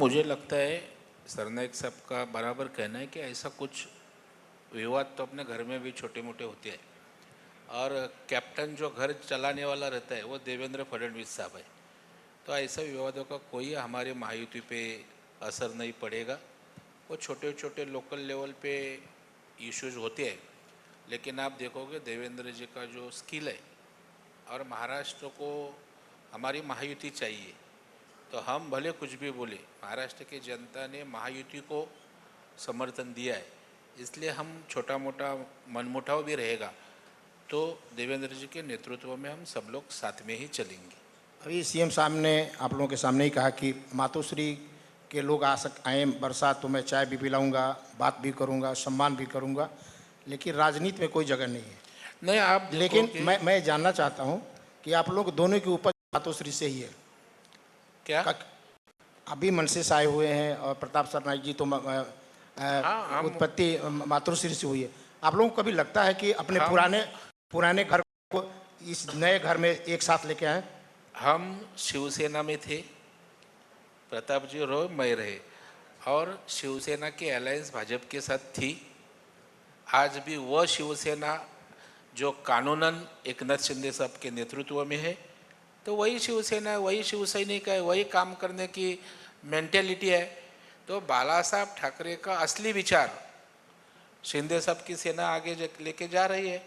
मुझे लगता है सरनाईक साहब का बराबर कहना है कि ऐसा कुछ विवाद तो अपने घर में भी छोटे मोटे होते हैं, और कैप्टन जो घर चलाने वाला रहता है वो देवेंद्र फडणवीस साहब है। तो ऐसा विवादों का कोई हमारे महायुति पे असर नहीं पड़ेगा। वो छोटे छोटे लोकल लेवल पे इश्यूज होते हैं, लेकिन आप देखोगे देवेंद्र जी का जो स्किल है, और महाराष्ट्र को हमारी महायुति चाहिए, तो हम भले कुछ भी बोले, महाराष्ट्र की जनता ने महायुति को समर्थन दिया है, इसलिए हम छोटा मोटा मनमुटाव भी रहेगा तो देवेंद्र जी के नेतृत्व में हम सब लोग साथ में ही चलेंगे। अभी सीएम साहब ने आप लोगों के सामने ही कहा कि मातोश्री के लोग आए बरसात तो मैं चाय भी पिलाऊंगा, बात भी करूंगा, सम्मान भी करूंगा, लेकिन राजनीति में कोई जगह नहीं है। नहीं, आप लेकिन मैं जानना चाहता हूं कि आप लोग दोनों की उपज मातोश्री से ही है क्या? अभी मनसे से आए हुए हैं और प्रताप सरनाईक जी तो उत्पत्ति मातोश्री से हुई है। आप लोगों को कभी लगता है कि अपने पुराने घर को इस नए घर में एक साथ लेके आए? हम शिवसेना में थे, प्रताप जी रहो, मैं रहे, और शिवसेना की अलायंस भाजपा के साथ थी। आज भी वह शिवसेना जो कानूनन एकनाथ शिंदे साहब के नेतृत्व में है, तो वही शिवसेना है, वही शिवसैनिक है, वही काम करने की मेंटेलिटी है। तो बाला साहब ठाकरे का असली विचार शिंदे साहब की सेना आगे लेके जा रही है।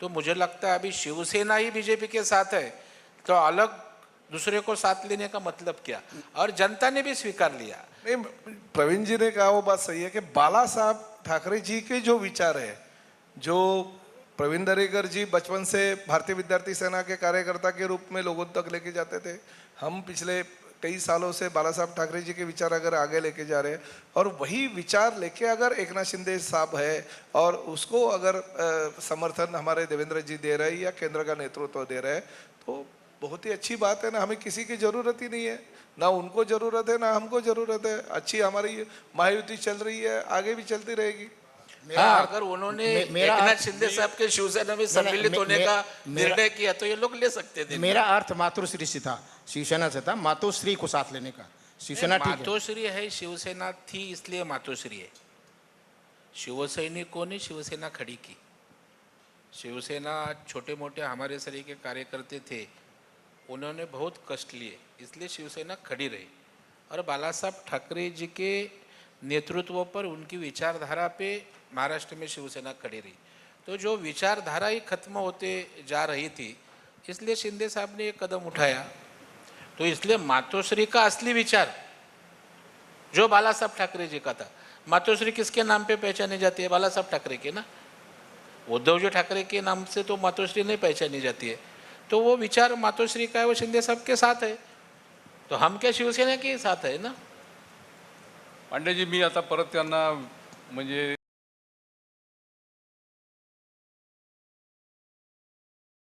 तो मुझे लगता है अभी शिवसेना ही बीजेपी के साथ है, तो अलग दूसरे को साथ लेने का मतलब क्या? और जनता ने भी स्वीकार लिया। नहीं, प्रवीण जी ने कहा वो बात सही है कि बाला साहब ठाकरे जी के जो विचार है, जो प्रवीण दरेकर जी बचपन से भारतीय विद्यार्थी सेना के कार्यकर्ता के रूप में लोगों तक लेके जाते थे, हम पिछले कई सालों से बाला साहब ठाकरे जी के विचार अगर आगे लेके जा रहे हैं, और वही विचार लेके अगर एकनाथ शिंदे साहब है और उसको अगर समर्थन हमारे देवेंद्र जी दे रहे हैं या केंद्र का नेतृत्व दे रहे हैं, तो बहुत ही अच्छी बात है ना। हमें किसी की जरूरत ही नहीं है, ना उनको जरूरत है ना हमको जरूरत है। अच्छी हमारी महायुति चल रही है, आगे भी चलती रहेगी। हाँ, अगर उन्होंने एकनाथ शिंदे साहब के शिवसेना में सम्मिलित होने का निर्णय किया तो ये लोग ले सकते थे। मेरा अर्थ मातोश्री से था, शिवसेना से था, मातोश्री को साथ लेने का। शिवसेना ठीक है, मातोश्री है, शिवसेना थी इसलिए मातोश्री है। शिवसैनिकों ने शिवसेना खड़ी की। शिवसेना छोटे मोटे हमारे शरीर के कार्यकर्ते थे, उन्होंने बहुत कष्ट लिए, इसलिए शिवसेना खड़ी रही। और बाला साहब ठाकरे जी के नेतृत्व पर, उनकी विचारधारा पे महाराष्ट्र में शिवसेना खड़ी रही। तो जो विचारधारा ही खत्म होते जा रही थी, इसलिए शिंदे साहब ने एक कदम उठाया। तो इसलिए मातोश्री का असली विचार जो बाला साहब ठाकरे जी का था, मातोश्री किसके नाम पे पहचानी जाती है? बाला साहब ठाकरे के ना। उद्धव जी ठाकरे के नाम से तो मातोश्री नहीं पहचानी जाती है। तो वो विचार मातोश्री का है, वो शिंदे साहब के साथ है, तो हम क्या शिवसेना के साथ है ना। पांडेजी, मी आता परत त्यांना म्हणजे